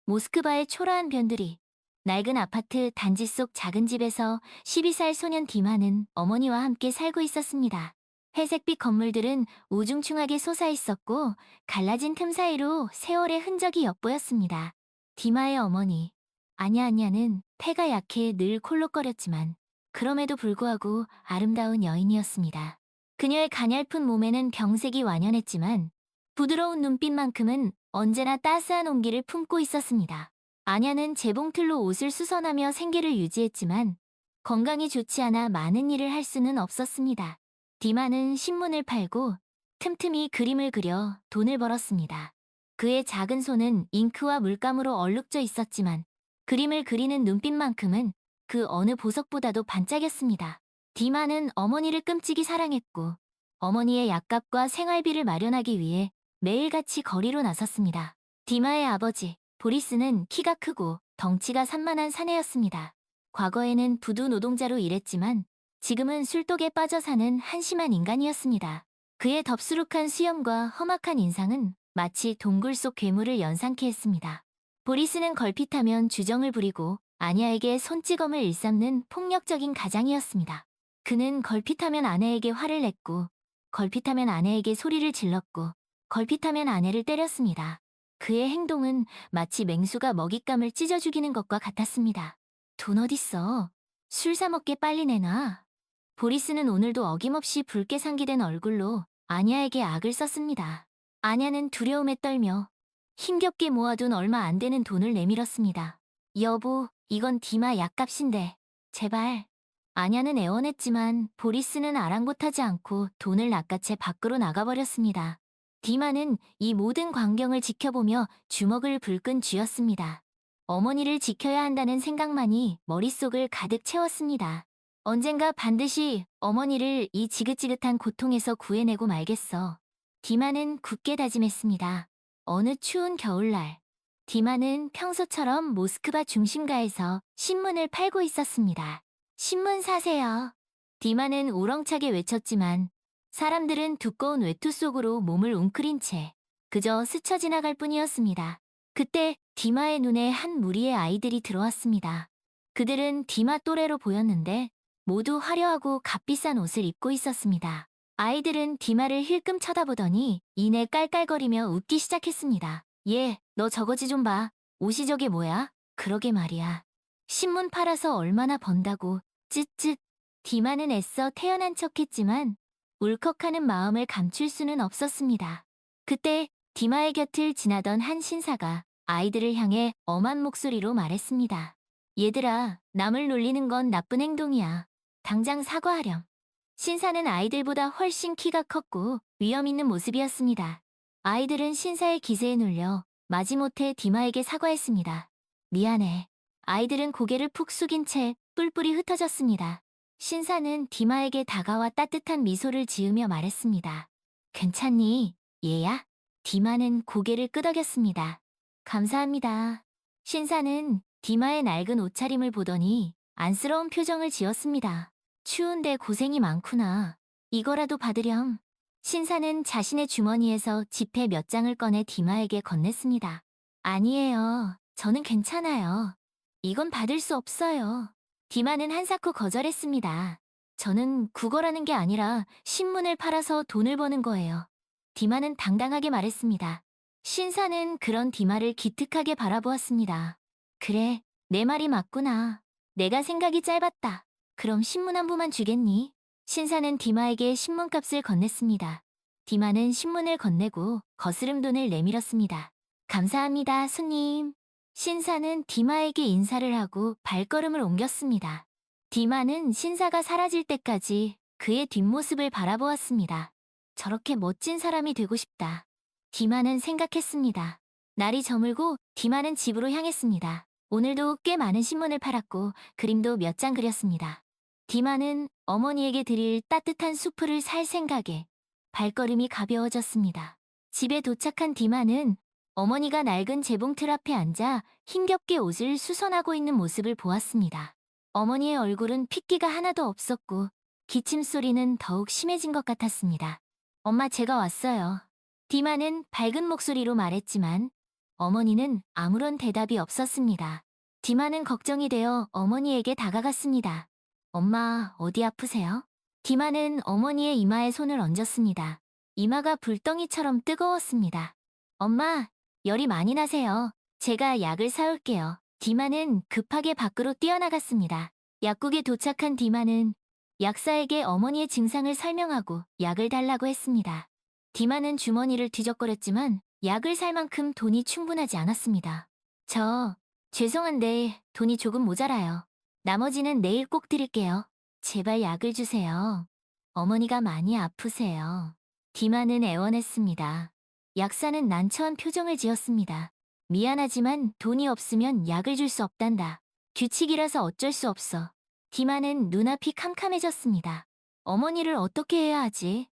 모스크바의 초라한 변두리, 낡은 아파트 단지 속 작은 집에서 12살 소년 디마는 어머니와 함께 살고 있었습니다. 회색빛 건물들은 우중충하게 솟아 있었고 갈라진 틈 사이로 세월의 흔적이 엿보였습니다. 디마의 어머니, 아냐아냐는 폐가 약해 늘 콜록거렸지만 그럼에도 불구하고 아름다운 여인이었습니다. 그녀의 가냘픈 몸에는 병색이 완연했지만 부드러운 눈빛만큼은 언제나 따스한 온기를 품고 있었습니다. 아냐는 재봉틀로 옷을 수선하며 생계를 유지했지만 건강이 좋지 않아 많은 일을 할 수는 없었습니다. 디마는 신문을 팔고 틈틈이 그림을 그려 돈을 벌었습니다. 그의 작은 손은 잉크와 물감으로 얼룩져 있었지만 그림을 그리는 눈빛만큼은 그 어느 보석보다도 반짝였습니다. 디마는 어머니를 끔찍이 사랑했고 어머니의 약값과 생활비를 마련하기 위해 매일같이 거리로 나섰습니다. 디마의 아버지, 보리스는 키가 크고 덩치가 산만한 사내였습니다. 과거에는 부두 노동자로 일했지만 지금은 술독에 빠져 사는 한심한 인간이었습니다. 그의 덥수룩한 수염과 험악한 인상은 마치 동굴 속 괴물을 연상케 했습니다. 보리스는 걸핏하면 주정을 부리고 아냐에게 손찌검을 일삼는 폭력적인 가장이었습니다. 그는 걸핏하면 아내에게 화를 냈고 걸핏하면 아내에게 소리를 질렀고 걸핏하면 아내를 때렸습니다. 그의 행동은 마치 맹수가 먹잇감을 찢어 죽이는 것과 같았습니다. 돈 어딨어? 술 사 먹게 빨리 내놔. 보리스는 오늘도 어김없이 붉게 상기된 얼굴로 아냐에게 악을 썼습니다. 아냐는 두려움에 떨며 힘겹게 모아둔 얼마 안 되는 돈을 내밀었습니다. 여보, 이건 디마 약값인데. 제발. 아냐는 애원했지만 보리스는 아랑곳하지 않고 돈을 낚아채 밖으로 나가버렸습니다. 디마는 이 모든 광경을 지켜보며 주먹을 불끈 쥐었습니다. 어머니를 지켜야 한다는 생각만이 머릿속을 가득 채웠습니다. 언젠가 반드시 어머니를 이 지긋지긋한 고통에서 구해내고 말겠어. 디마는 굳게 다짐했습니다. 어느 추운 겨울날, 디마는 평소처럼 모스크바 중심가에서 신문을 팔고 있었습니다. 신문 사세요. 디마는 우렁차게 외쳤지만 사람들은 두꺼운 외투 속으로 몸을 웅크린 채 그저 스쳐 지나갈 뿐이었습니다. 그때 디마의 눈에 한 무리의 아이들이 들어왔습니다. 그들은 디마 또래로 보였는데 모두 화려하고 값비싼 옷을 입고 있었습니다. 아이들은 디마를 힐끔 쳐다보더니 이내 깔깔거리며 웃기 시작했습니다. 너 저거지 좀 봐. 옷이 저게 뭐야? 그러게 말이야. 신문 팔아서 얼마나 번다고. 쯧쯧. 디마는 애써 태연한 척했지만 울컥하는 마음을 감출 수는 없었습니다. 그때 디마의 곁을 지나던 한 신사가 아이들을 향해 엄한 목소리로 말했습니다. 얘들아, 남을 놀리는 건 나쁜 행동이야. 당장 사과하렴. 신사는 아이들보다 훨씬 키가 컸고 위험 있는 모습이었습니다. 아이들은 신사의 기세에 눌려 마지못해 디마에게 사과했습니다. 미안해. 아이들은 고개를 푹 숙인 채 뿔뿔이 흩어졌습니다. 신사는 디마에게 다가와 따뜻한 미소를 지으며 말했습니다. 괜찮니, 얘야? 디마는 고개를 끄덕였습니다. 감사합니다. 신사는 디마의 낡은 옷차림을 보더니 안쓰러운 표정을 지었습니다. 추운데 고생이 많구나. 이거라도 받으렴. 신사는 자신의 주머니에서 지폐 몇 장을 꺼내 디마에게 건넸습니다. 아니에요. 저는 괜찮아요. 이건 받을 수 없어요. 디마는 한사코 거절했습니다. 저는 국어라는 게 아니라 신문을 팔아서 돈을 버는 거예요. 디마는 당당하게 말했습니다. 신사는 그런 디마를 기특하게 바라보았습니다. 그래, 내 말이 맞구나. 내가 생각이 짧았다. 그럼 신문 한 부만 주겠니? 신사는 디마에게 신문값을 건넸습니다. 디마는 신문을 건네고 거스름 돈을 내밀었습니다. 감사합니다, 손님. 신사는 디마에게 인사를 하고 발걸음을 옮겼습니다. 디마는 신사가 사라질 때까지 그의 뒷모습을 바라보았습니다. 저렇게 멋진 사람이 되고 싶다. 디마는 생각했습니다. 날이 저물고 디마는 집으로 향했습니다. 오늘도 꽤 많은 신문을 팔았고 그림도 몇 장 그렸습니다. 디마는 어머니에게 드릴 따뜻한 수프를 살 생각에 발걸음이 가벼워졌습니다. 집에 도착한 디마는 어머니가 낡은 재봉틀 앞에 앉아 힘겹게 옷을 수선하고 있는 모습을 보았습니다. 어머니의 얼굴은 핏기가 하나도 없었고 기침 소리는 더욱 심해진 것 같았습니다. 엄마, 제가 왔어요. 디마는 밝은 목소리로 말했지만 어머니는 아무런 대답이 없었습니다. 디마는 걱정이 되어 어머니에게 다가갔습니다. 엄마, 어디 아프세요? 디마는 어머니의 이마에 손을 얹었습니다. 이마가 불덩이처럼 뜨거웠습니다. 엄마, 열이 많이 나세요. 제가 약을 사올게요. 디마는 급하게 밖으로 뛰어나갔습니다. 약국에 도착한 디마는 약사에게 어머니의 증상을 설명하고 약을 달라고 했습니다. 디마는 주머니를 뒤적거렸지만 약을 살 만큼 돈이 충분하지 않았습니다. 죄송한데 돈이 조금 모자라요. 나머지는 내일 꼭 드릴게요. 제발 약을 주세요. 어머니가 많이 아프세요. 디마는 애원했습니다. 약사는 난처한 표정을 지었습니다. 미안하지만 돈이 없으면 약을 줄 수 없단다. 규칙이라서 어쩔 수 없어. 디마는 눈앞이 캄캄해졌습니다. 어머니를 어떻게 해야 하지?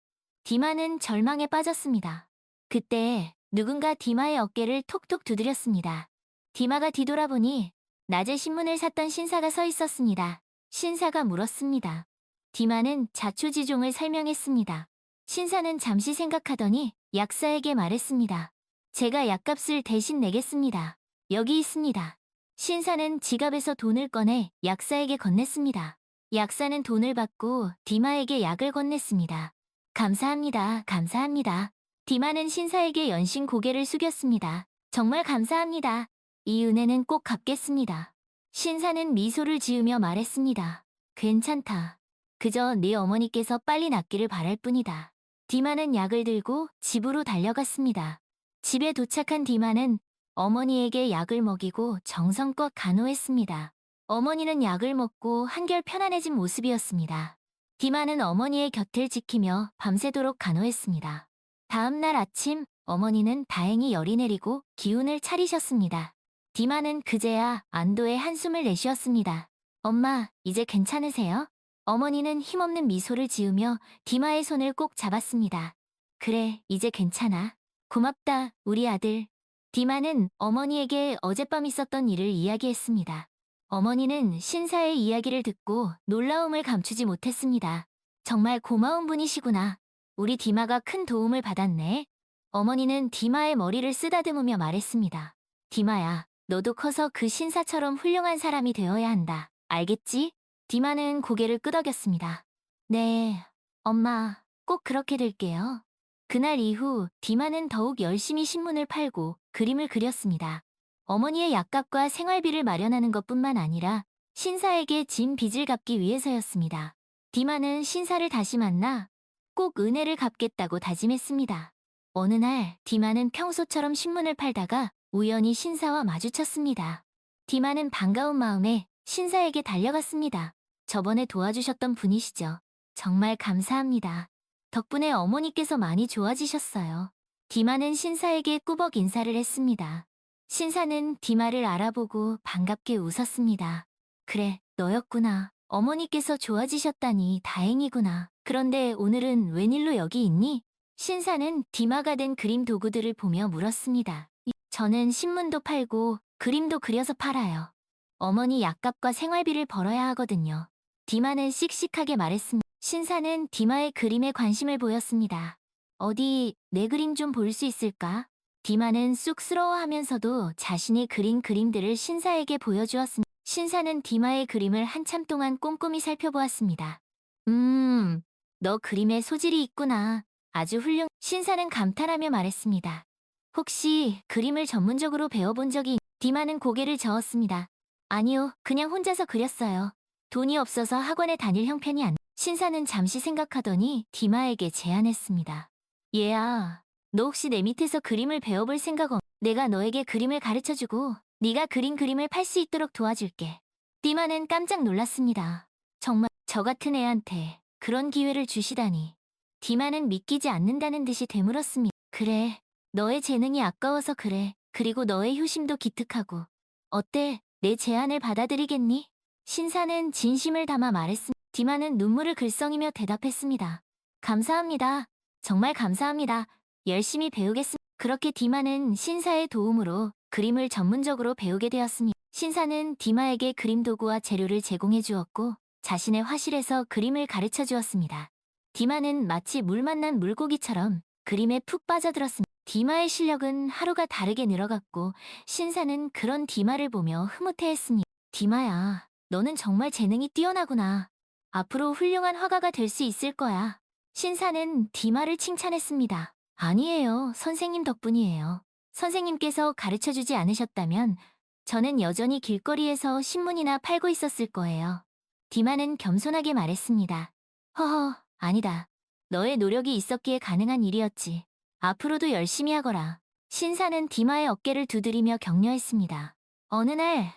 디마는 절망에 빠졌습니다. 그때 누군가 디마의 어깨를 톡톡 두드렸습니다. 디마가 뒤돌아보니 낮에 신문을 샀던 신사가 서 있었습니다. 신사가 물었습니다. 디마는 자초지종을 설명했습니다. 신사는 잠시 생각하더니 약사에게 말했습니다. 제가 약값을 대신 내겠습니다. 여기 있습니다. 신사는 지갑에서 돈을 꺼내 약사에게 건넸습니다. 약사는 돈을 받고 디마에게 약을 건넸습니다. 감사합니다. 감사합니다. 디마는 신사에게 연신 고개를 숙였습니다. 정말 감사합니다. 이 은혜는 꼭 갚겠습니다. 신사는 미소를 지으며 말했습니다. 괜찮다. 그저 네 어머니께서 빨리 낫기를 바랄 뿐이다. 디마는 약을 들고 집으로 달려갔습니다. 집에 도착한 디마는 어머니에게 약을 먹이고 정성껏 간호했습니다. 어머니는 약을 먹고 한결 편안해진 모습이었습니다. 디마는 어머니의 곁을 지키며 밤새도록 간호했습니다. 다음 날 아침 어머니는 다행히 열이 내리고 기운을 차리셨습니다. 디마는 그제야 안도의 한숨을 내쉬었습니다. 엄마, 이제 괜찮으세요? 어머니는 힘없는 미소를 지으며 디마의 손을 꼭 잡았습니다. 그래, 이제 괜찮아. 고맙다, 우리 아들. 디마는 어머니에게 어젯밤 있었던 일을 이야기했습니다. 어머니는 신사의 이야기를 듣고 놀라움을 감추지 못했습니다. 정말 고마운 분이시구나. 우리 디마가 큰 도움을 받았네. 어머니는 디마의 머리를 쓰다듬으며 말했습니다. 디마야, 너도 커서 그 신사처럼 훌륭한 사람이 되어야 한다. 알겠지? 디마는 고개를 끄덕였습니다. 네, 엄마, 꼭 그렇게 될게요. 그날 이후 디마는 더욱 열심히 신문을 팔고 그림을 그렸습니다. 어머니의 약값과 생활비를 마련하는 것뿐만 아니라 신사에게 진 빚을 갚기 위해서였습니다. 디마는 신사를 다시 만나 꼭 은혜를 갚겠다고 다짐했습니다. 어느 날 디마는 평소처럼 신문을 팔다가 우연히 신사와 마주쳤습니다. 디마는 반가운 마음에 신사에게 달려갔습니다. 저번에 도와주셨던 분이시죠. 정말 감사합니다. 덕분에 어머니께서 많이 좋아지셨어요. 디마는 신사에게 꾸벅 인사를 했습니다. 신사는 디마를 알아보고 반갑게 웃었습니다. 그래, 너였구나. 어머니께서 좋아지셨다니 다행이구나. 그런데 오늘은 웬일로 여기 있니? 신사는 디마가 된 그림 도구들을 보며 물었습니다. 저는 신문도 팔고 그림도 그려서 팔아요. 어머니 약값과 생활비를 벌어야 하거든요. 디마는 씩씩하게 말했습니다. 신사는 디마의 그림에 관심을 보였습니다. 어디 내 그림 좀 볼 수 있을까? 디마는 쑥스러워하면서도 자신이 그린 그림들을 신사에게 보여주었습니다. 신사는 디마의 그림을 한참 동안 꼼꼼히 살펴보았습니다. 너 그림에 소질이 있구나. 아주 훌륭. 신사는 감탄하며 말했습니다. 혹시 그림을 전문적으로 배워본 적이? 디마는 고개를 저었습니다. 아니요, 그냥 혼자서 그렸어요. 돈이 없어서 학원에 다닐 형편이 안. 신사는 잠시 생각하더니 디마에게 제안했습니다. 얘야, 너 혹시 내 밑에서 그림을 배워볼 생각 없? 내가 너에게 그림을 가르쳐주고 네가 그린 그림을 팔 수 있도록 도와줄게. 디마는 깜짝 놀랐습니다. 정말 저 같은 애한테 그런 기회를 주시다니. 디마는 믿기지 않는다는 듯이 되물었습니다. 그래, 너의 재능이 아까워서 그래. 그리고 너의 효심도 기특하고. 어때? 내 제안을 받아들이겠니? 신사는 진심을 담아 말했습니다. 디마는 눈물을 글썽이며 대답했습니다. 감사합니다. 정말 감사합니다. 열심히 배우겠습니다. 그렇게 디마는 신사의 도움으로 그림을 전문적으로 배우게 되었습니다. 신사는 디마에게 그림 도구와 재료를 제공해 주었고 자신의 화실에서 그림을 가르쳐 주었습니다. 디마는 마치 물 만난 물고기처럼 그림에 푹 빠져들었습니다. 디마의 실력은 하루가 다르게 늘어갔고 신사는 그런 디마를 보며 흐뭇해했습니다. 디마야, 너는 정말 재능이 뛰어나구나. 앞으로 훌륭한 화가가 될 수 있을 거야. 신사는 디마를 칭찬했습니다. 아니에요, 선생님 덕분이에요. 선생님께서 가르쳐주지 않으셨다면 저는 여전히 길거리에서 신문이나 팔고 있었을 거예요. 디마는 겸손하게 말했습니다. 허허, 아니다. 너의 노력이 있었기에 가능한 일이었지. 앞으로도 열심히 하거라. 신사는 디마의 어깨를 두드리며 격려했습니다. 어느 날,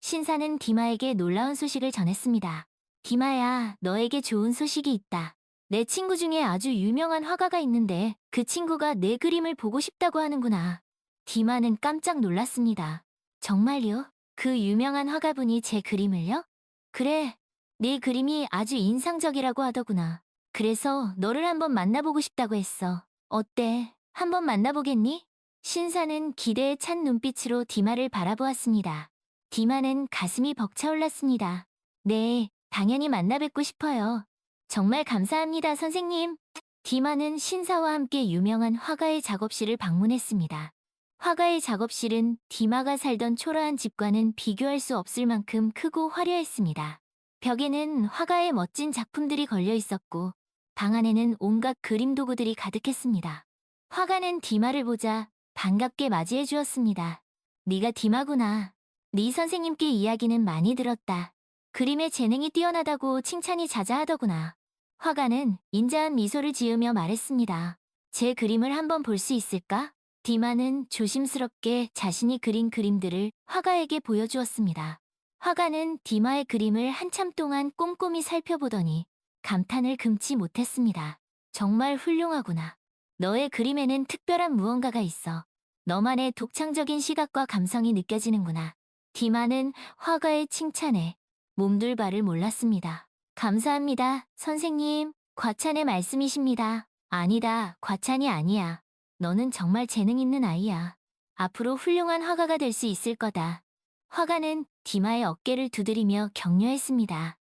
신사는 디마에게 놀라운 소식을 전했습니다. 디마야, 너에게 좋은 소식이 있다. 내 친구 중에 아주 유명한 화가가 있는데 그 친구가 내 그림을 보고 싶다고 하는구나. 디마는 깜짝 놀랐습니다. 정말요? 그 유명한 화가분이 제 그림을요? 그래, 네 그림이 아주 인상적이라고 하더구나. 그래서 너를 한번 만나보고 싶다고 했어. 어때? 한번 만나보겠니? 신사는 기대에 찬 눈빛으로 디마를 바라보았습니다. 디마는 가슴이 벅차올랐습니다. 네, 당연히 만나 뵙고 싶어요. 정말 감사합니다, 선생님. 디마는 신사와 함께 유명한 화가의 작업실을 방문했습니다. 화가의 작업실은 디마가 살던 초라한 집과는 비교할 수 없을 만큼 크고 화려했습니다. 벽에는 화가의 멋진 작품들이 걸려 있었고 방 안에는 온갖 그림 도구들이 가득했습니다. 화가는 디마를 보자 반갑게 맞이해 주었습니다. 네가 디마구나. 네 선생님께 이야기는 많이 들었다. 그림에 재능이 뛰어나다고 칭찬이 자자하더구나. 화가는 인자한 미소를 지으며 말했습니다. 제 그림을 한번 볼 수 있을까? 디마는 조심스럽게 자신이 그린 그림들을 화가에게 보여주었습니다. 화가는 디마의 그림을 한참 동안 꼼꼼히 살펴보더니 감탄을 금치 못했습니다. 정말 훌륭하구나. 너의 그림에는 특별한 무언가가 있어. 너만의 독창적인 시각과 감성이 느껴지는구나. 디마는 화가의 칭찬에 몸둘 바를 몰랐습니다. 감사합니다, 선생님. 과찬의 말씀이십니다. 아니다, 과찬이 아니야. 너는 정말 재능 있는 아이야. 앞으로 훌륭한 화가가 될 수 있을 거다. 화가는 디마의 어깨를 두드리며 격려했습니다.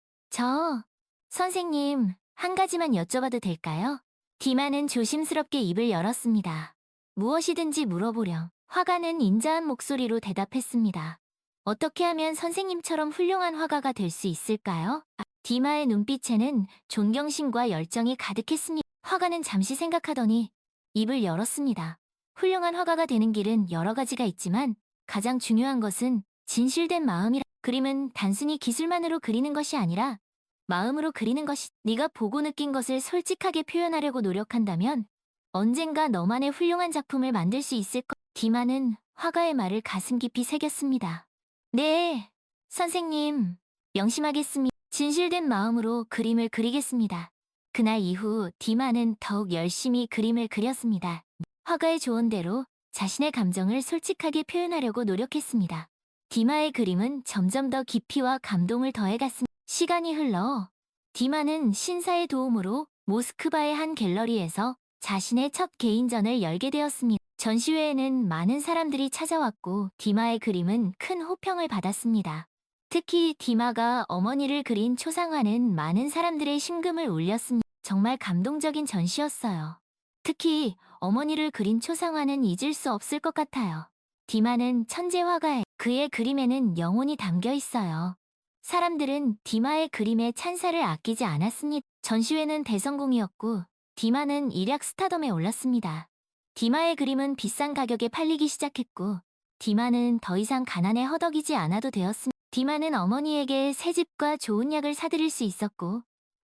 선생님, 한 가지만 여쭤봐도 될까요? 디마는 조심스럽게 입을 열었습니다. 무엇이든지 물어보렴. 화가는 인자한 목소리로 대답했습니다. 어떻게 하면 선생님처럼 훌륭한 화가가 될 수 있을까요? 디마의 눈빛에는 존경심과 열정이 가득했습니다. 화가는 잠시 생각하더니 입을 열었습니다. 훌륭한 화가가 되는 길은 여러 가지가 있지만 가장 중요한 것은 진실된 마음이라. 그림은 단순히 기술만으로 그리는 것이 아니라 마음으로 그리는 것이. 네가 보고 느낀 것을 솔직하게 표현하려고 노력한다면 언젠가 너만의 훌륭한 작품을 만들 수 있을 것. 디마는 화가의 말을 가슴 깊이 새겼습니다. 네, 선생님, 명심하겠습니다. 진실된 마음으로 그림을 그리겠습니다. 그날 이후 디마는 더욱 열심히 그림을 그렸습니다. 화가의 조언대로 자신의 감정을 솔직하게 표현하려고 노력했습니다. 디마의 그림은 점점 더 깊이와 감동을 더해갔습니다. 시간이 흘러 디마는 신사의 도움으로 모스크바의 한 갤러리에서 자신의 첫 개인전을 열게 되었습니다. 전시회에는 많은 사람들이 찾아왔고 디마의 그림은 큰 호평을 받았습니다. 특히 디마가 어머니를 그린 초상화는 많은 사람들의 심금을 울렸습니다. 정말 감동적인 전시였어요. 특히 어머니를 그린 초상화는 잊을 수 없을 것 같아요. 디마는 천재 화가에 그의 그림에는 영혼이 담겨 있어요. 사람들은 디마의 그림에 찬사를 아끼지 않았습니다. 전시회는 대성공이었고 디마는 일약 스타덤에 올랐습니다. 디마의 그림은 비싼 가격에 팔리기 시작했고 디마는 더 이상 가난에 허덕이지 않아도 되었습니다. 디마는 어머니에게 새 집과 좋은 약을 사드릴 수 있었고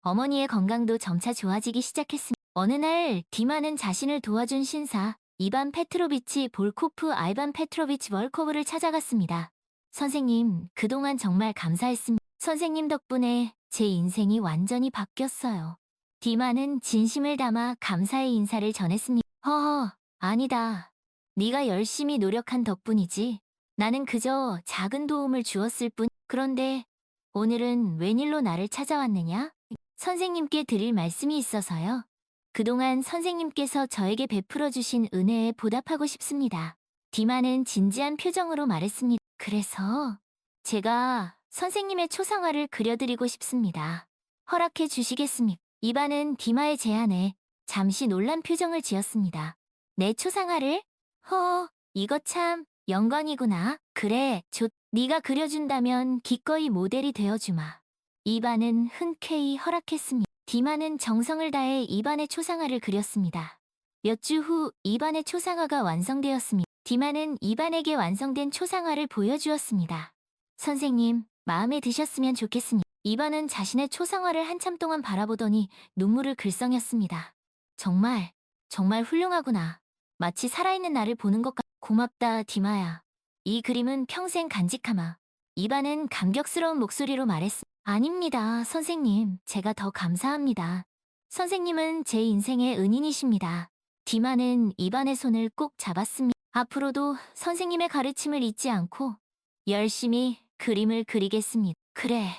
어머니의 건강도 점차 좋아지기 시작했습니다. 어느 날 디마는 자신을 도와준 신사 이반 페트로비치 볼코프 아이반 페트로비치 월코브를 찾아갔습니다. 선생님, 그동안 정말 감사했습니다. 선생님 덕분에 제 인생이 완전히 바뀌었어요. 디마는 진심을 담아 감사의 인사를 전했습니다. 허허, 아니다. 네가 열심히 노력한 덕분이지. 나는 그저 작은 도움을 주었을 뿐. 그런데 오늘은 웬일로 나를 찾아왔느냐? 선생님께 드릴 말씀이 있어서요. 그동안 선생님께서 저에게 베풀어 주신 은혜에 보답하고 싶습니다. 디마는 진지한 표정으로 말했습니다. 그래서 제가 선생님의 초상화를 그려드리고 싶습니다. 허락해 주시겠습니까? 이반은 디마의 제안에 잠시 놀란 표정을 지었습니다. 내 초상화를? 이거 참 영광이구나. 그래, 네가 그려준다면 기꺼이 모델이 되어주마. 이반은 흔쾌히 허락했습니다. 디마는 정성을 다해 이반의 초상화를 그렸습니다. 몇 주 후 이반의 초상화가 완성되었습니다. 디마는 이반에게 완성된 초상화를 보여주었습니다. 선생님, 마음에 드셨으면 좋겠습니다. 이반은 자신의 초상화를 한참 동안 바라보더니 눈물을 글썽였습니다. 정말 훌륭하구나. 마치 살아있는 나를 보는 것 같... 고맙다, 디마야. 이 그림은 평생 간직하마. 이반은 감격스러운 목소리로 말했습니다. 아닙니다, 선생님. 제가 더 감사합니다. 선생님은 제 인생의 은인이십니다. 디마는 이반의 손을 꼭 잡았습니다. 앞으로도 선생님의 가르침을 잊지 않고 열심히 그림을 그리겠습니다. 그래,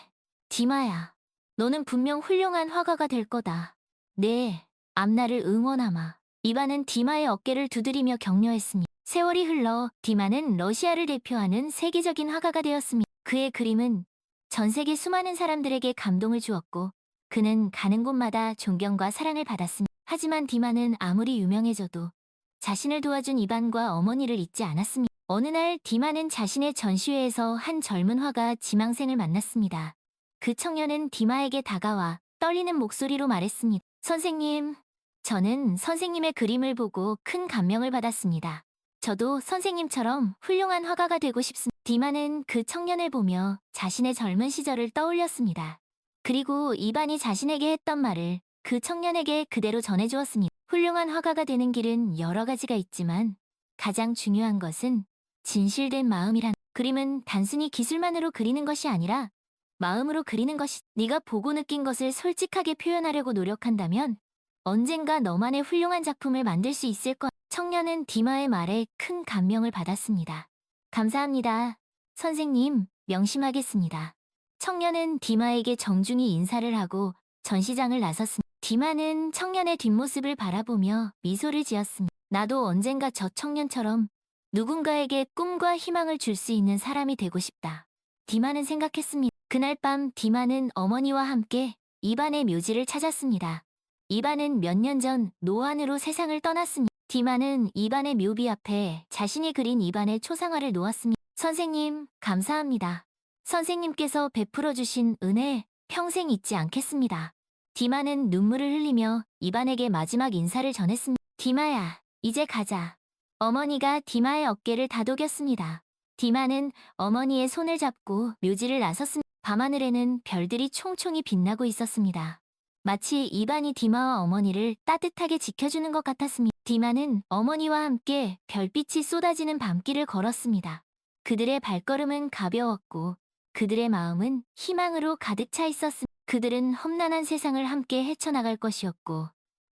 디마야. 너는 분명 훌륭한 화가가 될 거다. 네, 앞날을 응원하마. 이반은 디마의 어깨를 두드리며 격려했습니다. 세월이 흘러 디마는 러시아를 대표하는 세계적인 화가가 되었습니다. 그의 그림은 전 세계 수많은 사람들에게 감동을 주었고 그는 가는 곳마다 존경과 사랑을 받았습니다. 하지만 디마는 아무리 유명해져도 자신을 도와준 이반과 어머니를 잊지 않았습니다. 어느 날 디마는 자신의 전시회에서 한 젊은 화가 지망생을 만났습니다. 그 청년은 디마에게 다가와 떨리는 목소리로 말했습니다. 선생님, 저는 선생님의 그림을 보고 큰 감명을 받았습니다. 저도 선생님처럼 훌륭한 화가가 되고 싶습니다. 디마는 그 청년을 보며 자신의 젊은 시절을 떠올렸습니다. 그리고 이반이 자신에게 했던 말을 그 청년에게 그대로 전해주었습니다. 훌륭한 화가가 되는 길은 여러 가지가 있지만 가장 중요한 것은 진실된 마음이란. 그림은 단순히 기술만으로 그리는 것이 아니라 마음으로 그리는 것이. 네가 보고 느낀 것을 솔직하게 표현하려고 노력한다면 언젠가 너만의 훌륭한 작품을 만들 수 있을 거야. 청년은 디마의 말에 큰 감명을 받았습니다. 감사합니다. 선생님, 명심하겠습니다. 청년은 디마에게 정중히 인사를 하고 전시장을 나섰습니다. 디마는 청년의 뒷모습을 바라보며 미소를 지었습니다. 나도 언젠가 저 청년처럼 누군가에게 꿈과 희망을 줄 수 있는 사람이 되고 싶다. 디마는 생각했습니다. 그날 밤 디마는 어머니와 함께 이반의 묘지를 찾았습니다. 이반은 몇 년 전 노안으로 세상을 떠났습니다. 디마는 이반의 묘비 앞에 자신이 그린 이반의 초상화를 놓았습니다. 선생님, 감사합니다. 선생님께서 베풀어 주신 은혜 평생 잊지 않겠습니다. 디마는 눈물을 흘리며 이반에게 마지막 인사를 전했습니다. 디마야, 이제 가자. 어머니가 디마의 어깨를 다독였습니다. 디마는 어머니의 손을 잡고 묘지를 나섰습니다. 밤하늘에는 별들이 총총히 빛나고 있었습니다. 마치 이반이 디마와 어머니를 따뜻하게 지켜주는 것 같았습니다. 디마는 어머니와 함께 별빛이 쏟아지는 밤길을 걸었습니다. 그들의 발걸음은 가벼웠고 그들의 마음은 희망으로 가득 차 있었습니다. 그들은 험난한 세상을 함께 헤쳐나갈 것이었고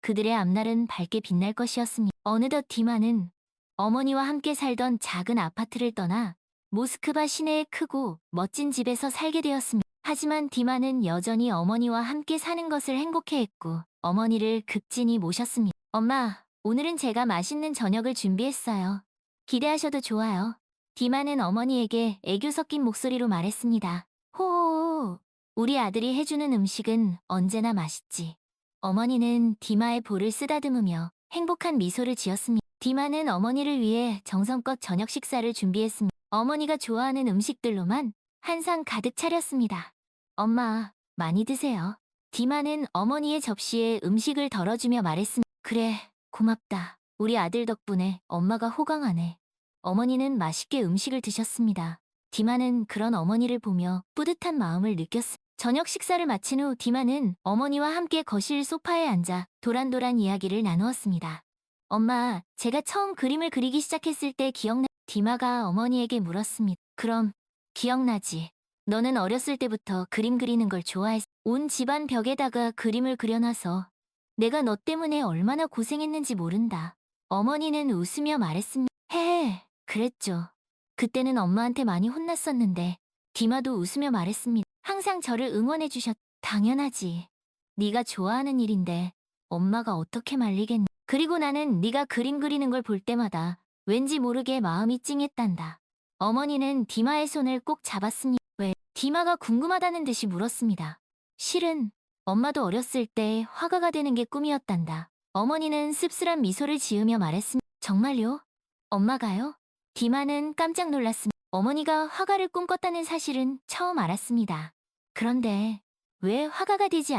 그들의 앞날은 밝게 빛날 것이었습니다. 어느덧 디마는 어머니와 함께 살던 작은 아파트를 떠나 모스크바 시내의 크고 멋진 집에서 살게 되었습니다. 하지만 디마는 여전히 어머니와 함께 사는 것을 행복해했고 어머니를 극진히 모셨습니다. 엄마, 오늘은 제가 맛있는 저녁을 준비했어요. 기대하셔도 좋아요. 디마는 어머니에게 애교 섞인 목소리로 말했습니다. 호호호, 우리 아들이 해주는 음식은 언제나 맛있지. 어머니는 디마의 볼을 쓰다듬으며 행복한 미소를 지었습니다. 디마는 어머니를 위해 정성껏 저녁 식사를 준비했습니다. 어머니가 좋아하는 음식들로만 한 상 가득 차렸습니다. 엄마, 많이 드세요. 디마는 어머니의 접시에 음식을 덜어주며 말했습니다. 그래, 고맙다. 우리 아들 덕분에 엄마가 호강하네. 어머니는 맛있게 음식을 드셨습니다. 디마는 그런 어머니를 보며 뿌듯한 마음을 느꼈습니다. 저녁 식사를 마친 후 디마는 어머니와 함께 거실 소파에 앉아 도란도란 이야기를 나누었습니다. 엄마, 제가 처음 그림을 그리기 시작했을 때 기억나? 디마가 어머니에게 물었습니다. 그럼 기억나지. 너는 어렸을 때부터 그림 그리는 걸 좋아했어. 온 집안 벽에다가 그림을 그려놔서 내가 너 때문에 얼마나 고생했는지 모른다. 어머니는 웃으며 말했습니다. 헤헤, 그랬죠. 그때는 엄마한테 많이 혼났었는데 디마도 웃으며 말했습니다. 항상 저를 응원해주셨. 당연하지. 네가 좋아하는 일인데 엄마가 어떻게 말리겠니. 그리고 나는 네가 그림 그리는 걸 볼 때마다 왠지 모르게 마음이 찡했단다. 어머니는 디마의 손을 꼭 잡았습니다. 왜? 디마가 궁금하다는 듯이 물었습니다. 실은 엄마도 어렸을 때 화가가 되는 게 꿈이었단다. 어머니는 씁쓸한 미소를 지으며 말했습니다. 정말요? 엄마가요? 디마는 깜짝 놀랐습니다. 어머니가 화가를 꿈꿨다는 사실은 처음 알았습니다. 그런데 왜 화가가 되지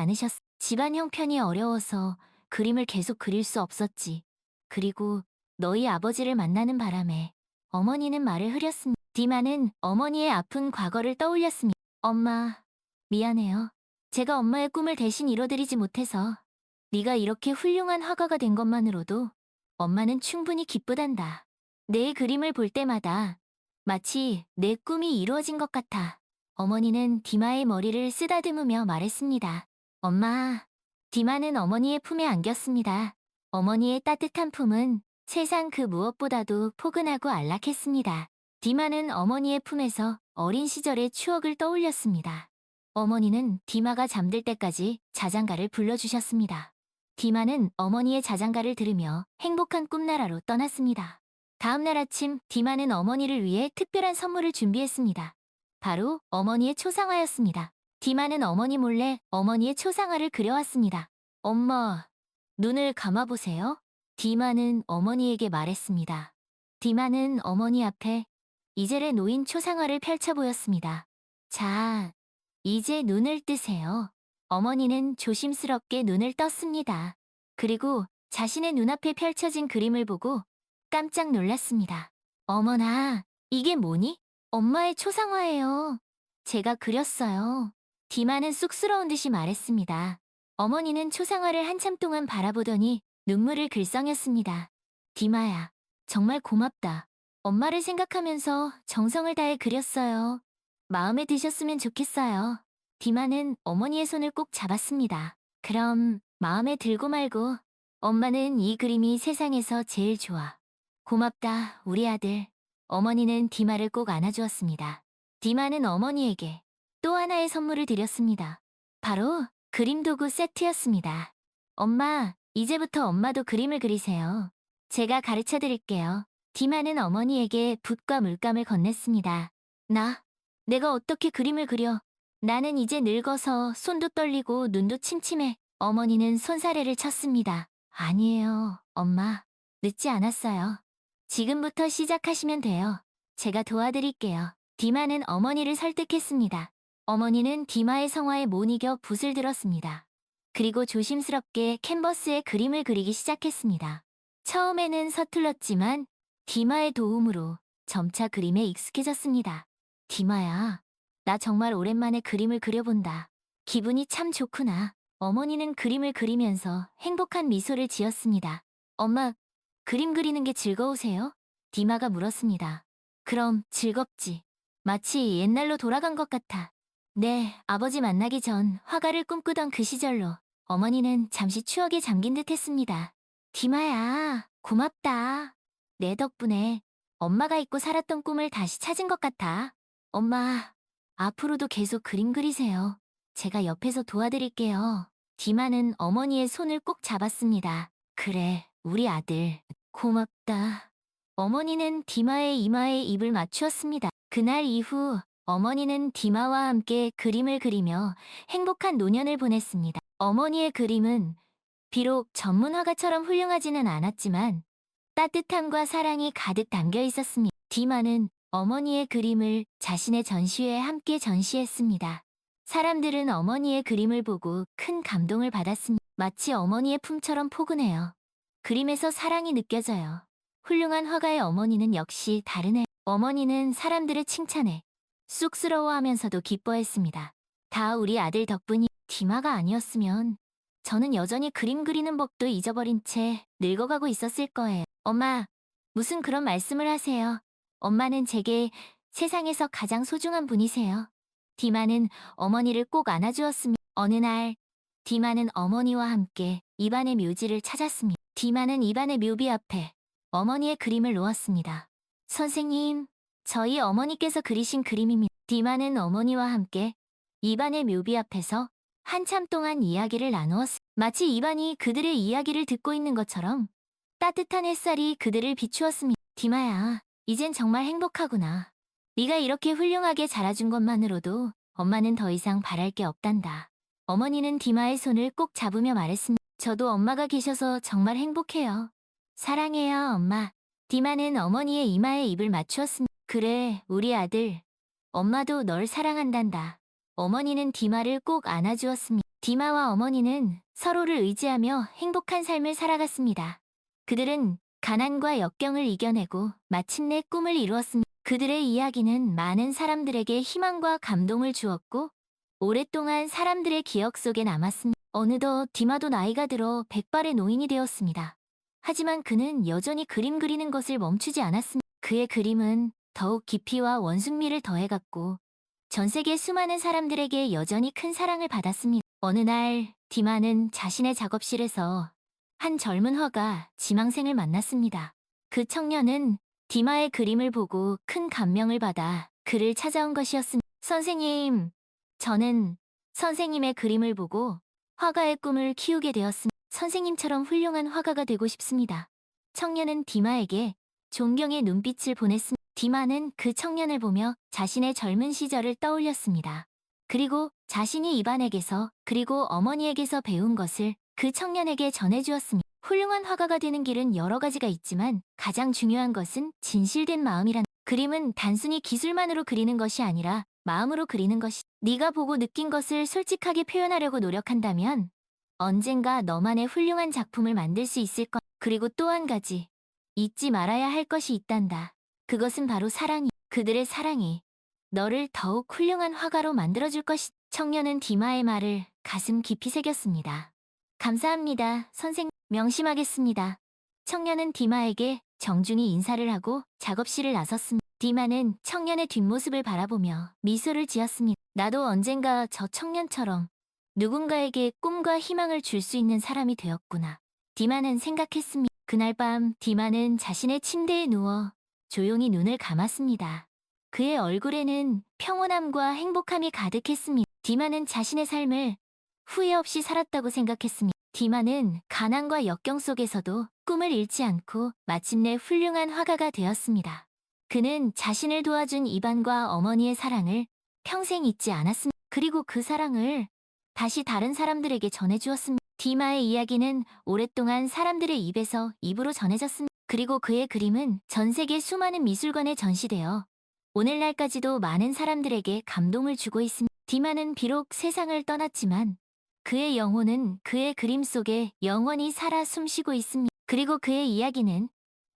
집안 형편이 어려워서 그림을 계속 그릴 수 없었지. 그리고 너희 아버지를 만나는 바람에 어머니는 말을 흐렸습니다. 디마는 어머니의 아픈 과거를 떠올렸습니다. 엄마, 미안해요. 제가 엄마의 꿈을 대신 이뤄드리지 못해서 네가 이렇게 훌륭한 화가가 된 것만으로도 엄마는 충분히 기쁘단다. 내 그림을 볼 때마다 마치 내 꿈이 이루어진 것 같아. 어머니는 디마의 머리를 쓰다듬으며 말했습니다. 엄마, 디마는 어머니의 품에 안겼습니다. 어머니의 따뜻한 품은 세상 그 무엇보다도 포근하고 안락했습니다. 디마는 어머니의 품에서 어린 시절의 추억을 떠올렸습니다. 어머니는 디마가 잠들 때까지 자장가를 불러주셨습니다. 디마는 어머니의 자장가를 들으며 행복한 꿈나라로 떠났습니다. 다음 날 아침 디마는 어머니를 위해 특별한 선물을 준비했습니다. 바로 어머니의 초상화였습니다. 디마는 어머니 몰래 어머니의 초상화를 그려왔습니다. 엄마, 눈을 감아보세요. 디마는 어머니에게 말했습니다. 디마는 어머니 앞에 이젤에 놓인 초상화를 펼쳐 보였습니다. 자, 이제 눈을 뜨세요. 어머니는 조심스럽게 눈을 떴습니다. 그리고 자신의 눈앞에 펼쳐진 그림을 보고 깜짝 놀랐습니다. 어머나, 이게 뭐니? 엄마의 초상화예요. 제가 그렸어요. 디마는 쑥스러운 듯이 말했습니다. 어머니는 초상화를 한참 동안 바라보더니 눈물을 글썽였습니다. 디마야, 정말 고맙다. 엄마를 생각하면서 정성을 다해 그렸어요. 마음에 드셨으면 좋겠어요. 디마는 어머니의 손을 꼭 잡았습니다. 그럼 마음에 들고 말고 엄마는 이 그림이 세상에서 제일 좋아. 고맙다, 우리 아들. 어머니는 디마를 꼭 안아주었습니다. 디마는 어머니에게 또 하나의 선물을 드렸습니다. 바로 그림 도구 세트였습니다. 엄마, 이제부터 엄마도 그림을 그리세요. 제가 가르쳐 드릴게요. 디마는 어머니에게 붓과 물감을 건넸습니다. 내가 어떻게 그림을 그려? 나는 이제 늙어서 손도 떨리고 눈도 침침해. 어머니는 손사래를 쳤습니다. 아니에요, 엄마. 늦지 않았어요. 지금부터 시작하시면 돼요. 제가 도와드릴게요. 디마는 어머니를 설득했습니다. 어머니는 디마의 성화에 못 이겨 붓을 들었습니다. 그리고 조심스럽게 캔버스에 그림을 그리기 시작했습니다. 처음에는 서툴렀지만 디마의 도움으로 점차 그림에 익숙해졌습니다. 디마야, 나 정말 오랜만에 그림을 그려본다. 기분이 참 좋구나. 어머니는 그림을 그리면서 행복한 미소를 지었습니다. 엄마, 그림 그리는 게 즐거우세요? 디마가 물었습니다. 그럼 즐겁지. 마치 옛날로 돌아간 것 같아. 네, 아버지 만나기 전 화가를 꿈꾸던 그 시절로 어머니는 잠시 추억에 잠긴 듯 했습니다. 디마야, 고맙다. 내 덕분에 엄마가 잊고 살았던 꿈을 다시 찾은 것 같아. 엄마, 앞으로도 계속 그림 그리세요. 제가 옆에서 도와드릴게요. 디마는 어머니의 손을 꼭 잡았습니다. 그래, 우리 아들. 고맙다. 어머니는 디마의 이마에 입을 맞추었습니다. 그날 이후 어머니는 디마와 함께 그림을 그리며 행복한 노년을 보냈습니다. 어머니의 그림은 비록 전문 화가처럼 훌륭하지는 않았지만 따뜻함과 사랑이 가득 담겨 있었습니다. 디마는 어머니의 그림을 자신의 전시회에 함께 전시했습니다. 사람들은 어머니의 그림을 보고 큰 감동을 받았습니다. 마치 어머니의 품처럼 포근해요. 그림에서 사랑이 느껴져요. 훌륭한 화가의 어머니는 역시 다르네요. 어머니는 사람들의 칭찬에 쑥스러워하면서도 기뻐했습니다. 다 우리 아들 덕분이. 디마가 아니었으면 저는 여전히 그림 그리는 법도 잊어버린 채 늙어가고 있었을 거예요. 엄마, 무슨 그런 말씀을 하세요. 엄마는 제게 세상에서 가장 소중한 분이세요. 디마는 어머니를 꼭 안아주었습니다. 어느 날, 디마는 어머니와 함께 입안의 묘지를 찾았습니다. 디마는 입안의 묘비 앞에 어머니의 그림을 놓았습니다. 선생님, 저희 어머니께서 그리신 그림입니다. 디마는 어머니와 함께 입안의 묘비 앞에서 한참 동안 이야기를 나누었습니다. 마치 입안이 그들의 이야기를 듣고 있는 것처럼 따뜻한 햇살이 그들을 비추었습니다. 디마야, 이젠 정말 행복하구나. 네가 이렇게 훌륭하게 자라준 것만으로도 엄마는 더 이상 바랄 게 없단다. 어머니는 디마의 손을 꼭 잡으며 말했습니다. 저도 엄마가 계셔서 정말 행복해요. 사랑해요, 엄마. 디마는 어머니의 이마에 입을 맞추었습니다. 그래, 우리 아들. 엄마도 널 사랑한단다. 어머니는 디마를 꼭 안아주었습니다. 디마와 어머니는 서로를 의지하며 행복한 삶을 살아갔습니다. 그들은 가난과 역경을 이겨내고 마침내 꿈을 이루었습니다. 그들의 이야기는 많은 사람들에게 희망과 감동을 주었고 오랫동안 사람들의 기억 속에 남았습니다. 어느덧 디마도 나이가 들어 백발의 노인이 되었습니다. 하지만 그는 여전히 그림 그리는 것을 멈추지 않았습니다. 그의 그림은 더욱 깊이와 원숭미를 더해갔고 전 세계 수많은 사람들에게 여전히 큰 사랑을 받았습니다. 어느 날 디마는 자신의 작업실에서 한 젊은 화가 지망생을 만났습니다. 그 청년은 디마의 그림을 보고 큰 감명을 받아 그를 찾아온 것이었습니다. 선생님, 저는 선생님의 그림을 보고 화가의 꿈을 키우게 되었습니다. 선생님처럼 훌륭한 화가가 되고 싶습니다. 청년은 디마에게 존경의 눈빛을 보냈습니다. 디마는 그 청년을 보며 자신의 젊은 시절을 떠올렸습니다. 그리고 자신이 이반에게서 그리고 어머니에게서 배운 것을 그 청년에게 전해주었습니다. 훌륭한 화가가 되는 길은 여러 가지가 있지만 가장 중요한 것은 진실된 마음이란 그림은 단순히 기술만으로 그리는 것이 아니라 마음으로 그리는 것이 네가 보고 느낀 것을 솔직하게 표현하려고 노력한다면 언젠가 너만의 훌륭한 작품을 만들 수 있을 것. 그리고 또 한 가지 잊지 말아야 할 것이 있단다. 그것은 바로 사랑이. 그들의 사랑이 너를 더욱 훌륭한 화가로 만들어줄 것이. 청년은 디마의 말을 가슴 깊이 새겼습니다. 감사합니다, 선생님. 명심하겠습니다. 청년은 디마에게 정중히 인사를 하고 작업실을 나섰습니다. 디마는 청년의 뒷모습을 바라보며 미소를 지었습니다. 나도 언젠가 저 청년처럼 누군가에게 꿈과 희망을 줄 수 있는 사람이 되었구나. 디마는 생각했습니다. 그날 밤 디마는 자신의 침대에 누워 조용히 눈을 감았습니다. 그의 얼굴에는 평온함과 행복함이 가득했습니다. 디마는 자신의 삶을 후회 없이 살았다고 생각했습니다. 디마는 가난과 역경 속에서도 꿈을 잃지 않고 마침내 훌륭한 화가가 되었습니다. 그는 자신을 도와준 이반과 어머니의 사랑을 평생 잊지 않았습니다. 그리고 그 사랑을 다시 다른 사람들에게 전해주었습니다. 디마의 이야기는 오랫동안 사람들의 입에서 입으로 전해졌습니다. 그리고 그의 그림은 전 세계 수많은 미술관에 전시되어 오늘날까지도 많은 사람들에게 감동을 주고 있습니다. 디마는 비록 세상을 떠났지만 그의 영혼은 그의 그림 속에 영원히 살아 숨쉬고 있습니다. 그리고 그의 이야기는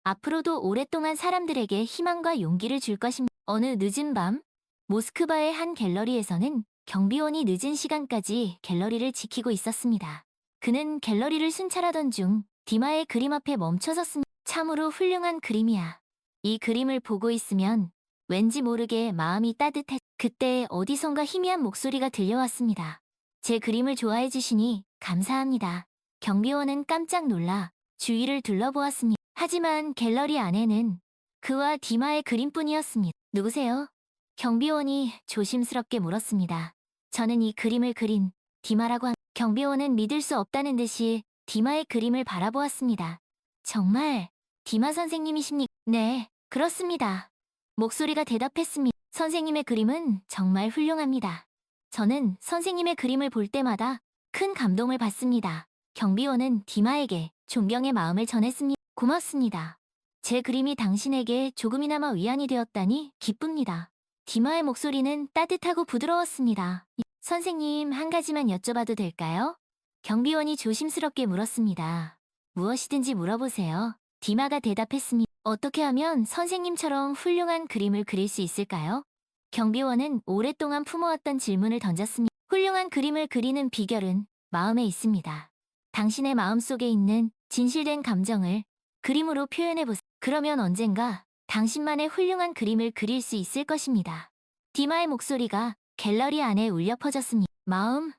앞으로도 오랫동안 사람들에게 희망과 용기를 줄 것입니다. 어느 늦은 밤, 모스크바의 한 갤러리에서는 경비원이 늦은 시간까지 갤러리를 지키고 있었습니다. 그는 갤러리를 순찰하던 중 디마의 그림 앞에 멈춰섰습니다. 참으로 훌륭한 그림이야. 이 그림을 보고 있으면 왠지 모르게 마음이 따뜻해. 그때 어디선가 희미한 목소리가 들려왔습니다. 제 그림을 좋아해 주시니 감사합니다. 경비원은 깜짝 놀라 주위를 둘러보았습니다. 하지만 갤러리 안에는 그와 디마의 그림뿐이었습니다. 누구세요? 경비원이 조심스럽게 물었습니다. 저는 이 그림을 그린 디마라고 합니다. 경비원은 믿을 수 없다는 듯이 디마의 그림을 바라보았습니다. 정말 디마 선생님이십니까? 네, 그렇습니다. 목소리가 대답했습니다. 선생님의 그림은 정말 훌륭합니다. 저는 선생님의 그림을 볼 때마다 큰 감동을 받습니다. 경비원은 디마에게 존경의 마음을 전했습니다. 고맙습니다. 제 그림이 당신에게 조금이나마 위안이 되었다니 기쁩니다. 디마의 목소리는 따뜻하고 부드러웠습니다. 선생님, 한 가지만 여쭤봐도 될까요? 경비원이 조심스럽게 물었습니다. 무엇이든지 물어보세요. 디마가 대답했습니다. 어떻게 하면 선생님처럼 훌륭한 그림을 그릴 수 있을까요? 경비원은 오랫동안 품어왔던 질문을 던졌습니다. 훌륭한 그림을 그리는 비결은 마음에 있습니다. 당신의 마음속에 있는 진실된 감정을 그림으로 표현해보세요. 그러면 언젠가 당신만의 훌륭한 그림을 그릴 수 있을 것입니다. 디마의 목소리가 갤러리 안에 울려 퍼졌습니다. 마음,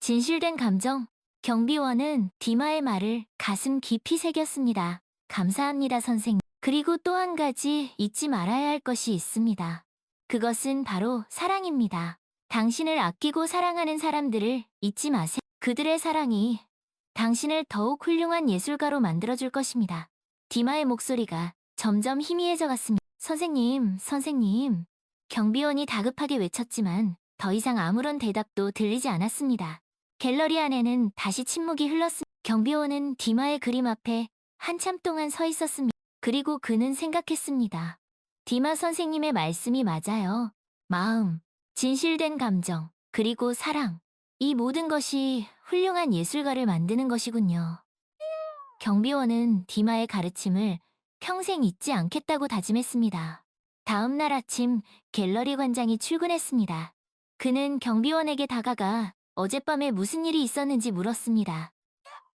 진실된 감정. 경비원은 디마의 말을 가슴 깊이 새겼습니다. 감사합니다, 선생님. 그리고 또 한 가지 잊지 말아야 할 것이 있습니다. 그것은 바로 사랑입니다. 당신을 아끼고 사랑하는 사람들을 잊지 마세요. 그들의 사랑이 당신을 더욱 훌륭한 예술가로 만들어줄 것입니다. 디마의 목소리가 점점 희미해져 갔습니다. 선생님, 선생님. 경비원이 다급하게 외쳤지만 더 이상 아무런 대답도 들리지 않았습니다. 갤러리 안에는 다시 침묵이 흘렀습니다. 경비원은 디마의 그림 앞에 한참 동안 서 있었습니다. 그리고 그는 생각했습니다. 디마 선생님의 말씀이 맞아요. 마음, 진실된 감정, 그리고 사랑. 이 모든 것이 훌륭한 예술가를 만드는 것이군요. 경비원은 디마의 가르침을 평생 잊지 않겠다고 다짐했습니다. 다음 날 아침 갤러리 관장이 출근했습니다. 그는 경비원에게 다가가 어젯밤에 무슨 일이 있었는지 물었습니다.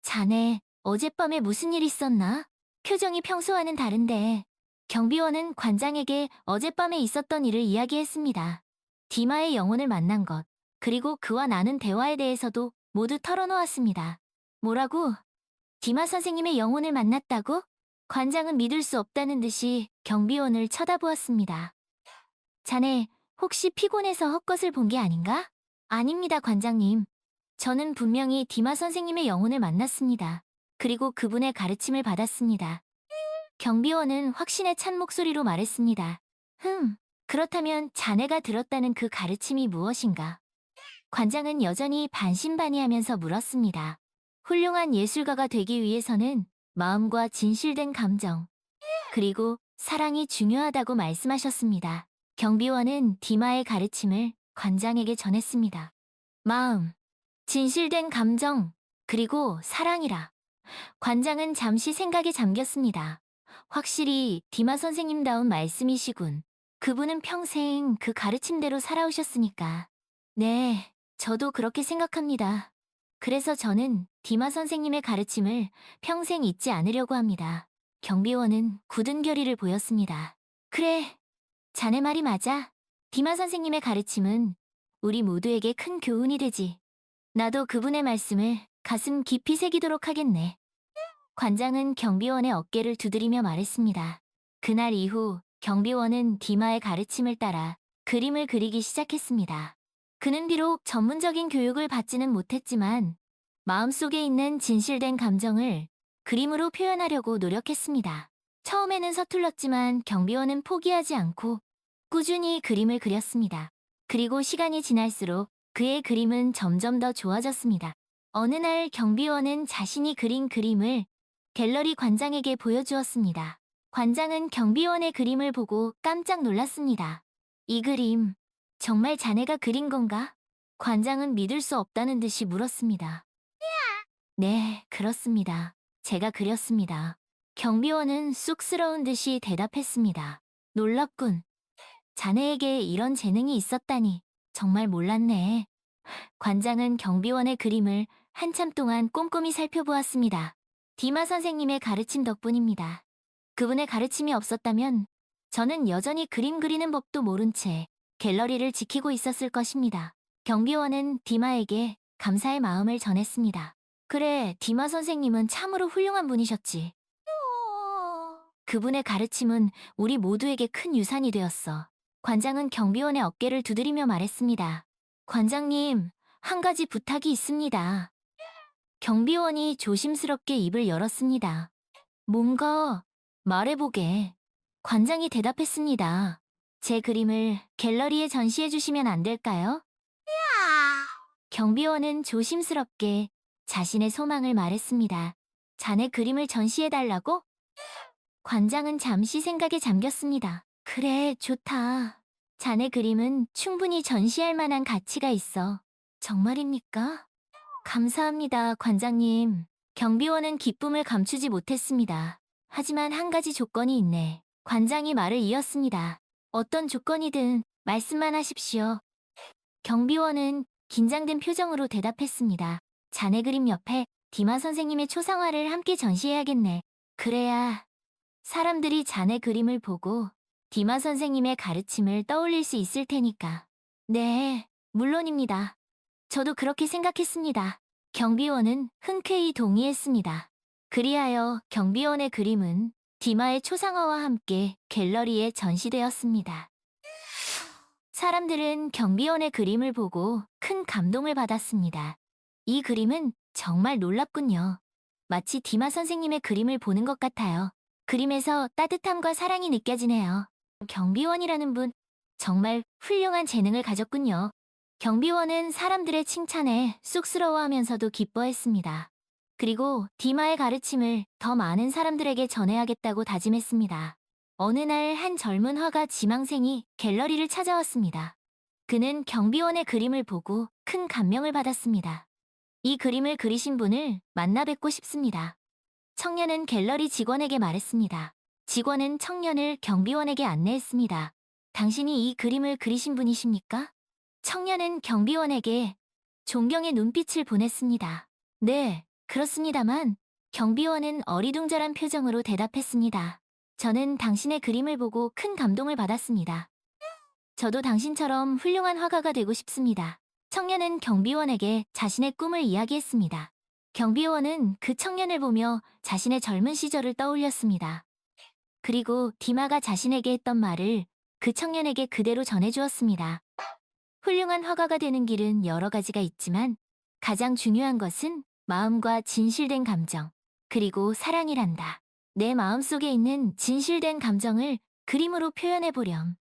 자네, 어젯밤에 무슨 일 있었나? 표정이 평소와는 다른데 경비원은 관장에게 어젯밤에 있었던 일을 이야기했습니다. 디마의 영혼을 만난 것, 그리고 그와 나눈 대화에 대해서도 모두 털어놓았습니다. 뭐라고? 디마 선생님의 영혼을 만났다고? 관장은 믿을 수 없다는 듯이 경비원을 쳐다보았습니다. 자네, 혹시 피곤해서 헛것을 본 게 아닌가? 아닙니다, 관장님. 저는 분명히 디마 선생님의 영혼을 만났습니다. 그리고 그분의 가르침을 받았습니다. 경비원은 확신에 찬 목소리로 말했습니다. 그렇다면 자네가 들었다는 그 가르침이 무엇인가? 관장은 여전히 반신반의하면서 물었습니다. 훌륭한 예술가가 되기 위해서는 마음과 진실된 감정, 그리고 사랑이 중요하다고 말씀하셨습니다. 경비원은 디마의 가르침을 관장에게 전했습니다. 마음, 진실된 감정, 그리고 사랑이라. 관장은 잠시 생각에 잠겼습니다. 확실히 디마 선생님다운 말씀이시군. 그분은 평생 그 가르침대로 살아오셨으니까. 네, 저도 그렇게 생각합니다. 그래서 저는 디마 선생님의 가르침을 평생 잊지 않으려고 합니다. 경비원은 굳은 결의를 보였습니다. 그래, 자네 말이 맞아. 디마 선생님의 가르침은 우리 모두에게 큰 교훈이 되지. 나도 그분의 말씀을 가슴 깊이 새기도록 하겠네. 관장은 경비원의 어깨를 두드리며 말했습니다. 그날 이후 경비원은 디마의 가르침을 따라 그림을 그리기 시작했습니다. 그는 비록 전문적인 교육을 받지는 못했지만 마음속에 있는 진실된 감정을 그림으로 표현하려고 노력했습니다. 처음에는 서툴렀지만 경비원은 포기하지 않고 꾸준히 그림을 그렸습니다. 그리고 시간이 지날수록 그의 그림은 점점 더 좋아졌습니다. 어느 날 경비원은 자신이 그린 그림을 갤러리 관장에게 보여주었습니다. 관장은 경비원의 그림을 보고 깜짝 놀랐습니다. 이 그림, 정말 자네가 그린 건가? 관장은 믿을 수 없다는 듯이 물었습니다. 네, 그렇습니다. 제가 그렸습니다. 경비원은 쑥스러운 듯이 대답했습니다. 놀랍군. 자네에게 이런 재능이 있었다니 정말 몰랐네. 관장은 경비원의 그림을 한참 동안 꼼꼼히 살펴보았습니다. 디마 선생님의 가르침 덕분입니다. 그분의 가르침이 없었다면 저는 여전히 그림 그리는 법도 모른 채 갤러리를 지키고 있었을 것입니다. 경비원은 디마에게 감사의 마음을 전했습니다. 그래, 디마 선생님은 참으로 훌륭한 분이셨지. 그분의 가르침은 우리 모두에게 큰 유산이 되었어. 관장은 경비원의 어깨를 두드리며 말했습니다. 관장님, 한 가지 부탁이 있습니다. 경비원이 조심스럽게 입을 열었습니다. 뭔가 말해보게. 관장이 대답했습니다. 제 그림을 갤러리에 전시해 주시면 안 될까요? 경비원은 조심스럽게 자신의 소망을 말했습니다. 자네 그림을 전시해 달라고? 관장은 잠시 생각에 잠겼습니다. 그래, 좋다. 자네 그림은 충분히 전시할 만한 가치가 있어. 정말입니까? 감사합니다, 관장님. 경비원은 기쁨을 감추지 못했습니다. 하지만 한 가지 조건이 있네. 관장이 말을 이었습니다. 어떤 조건이든 말씀만 하십시오. 경비원은 긴장된 표정으로 대답했습니다. 자네 그림 옆에 디마 선생님의 초상화를 함께 전시해야겠네. 그래야 사람들이 자네 그림을 보고 디마 선생님의 가르침을 떠올릴 수 있을 테니까. 네, 물론입니다. 저도 그렇게 생각했습니다. 경비원은 흔쾌히 동의했습니다. 그리하여 경비원의 그림은 디마의 초상화와 함께 갤러리에 전시되었습니다. 사람들은 경비원의 그림을 보고 큰 감동을 받았습니다. 이 그림은 정말 놀랍군요. 마치 디마 선생님의 그림을 보는 것 같아요. 그림에서 따뜻함과 사랑이 느껴지네요. 경비원이라는 분, 정말 훌륭한 재능을 가졌군요. 경비원은 사람들의 칭찬에 쑥스러워하면서도 기뻐했습니다. 그리고 디마의 가르침을 더 많은 사람들에게 전해야겠다고 다짐했습니다. 어느 날 한 젊은 화가 지망생이 갤러리를 찾아왔습니다. 그는 경비원의 그림을 보고 큰 감명을 받았습니다. 이 그림을 그리신 분을 만나 뵙고 싶습니다. 청년은 갤러리 직원에게 말했습니다. 직원은 청년을 경비원에게 안내했습니다. 당신이 이 그림을 그리신 분이십니까? 청년은 경비원에게 존경의 눈빛을 보냈습니다. 네, 그렇습니다만 경비원은 어리둥절한 표정으로 대답했습니다. 저는 당신의 그림을 보고 큰 감동을 받았습니다. 저도 당신처럼 훌륭한 화가가 되고 싶습니다. 청년은 경비원에게 자신의 꿈을 이야기했습니다. 경비원은 그 청년을 보며 자신의 젊은 시절을 떠올렸습니다. 그리고 디마가 자신에게 했던 말을 그 청년에게 그대로 전해주었습니다. 훌륭한 화가가 되는 길은 여러 가지가 있지만 가장 중요한 것은 마음과 진실된 감정, 그리고 사랑이란다. 내 마음속에 있는 진실된 감정을 그림으로 표현해 보렴.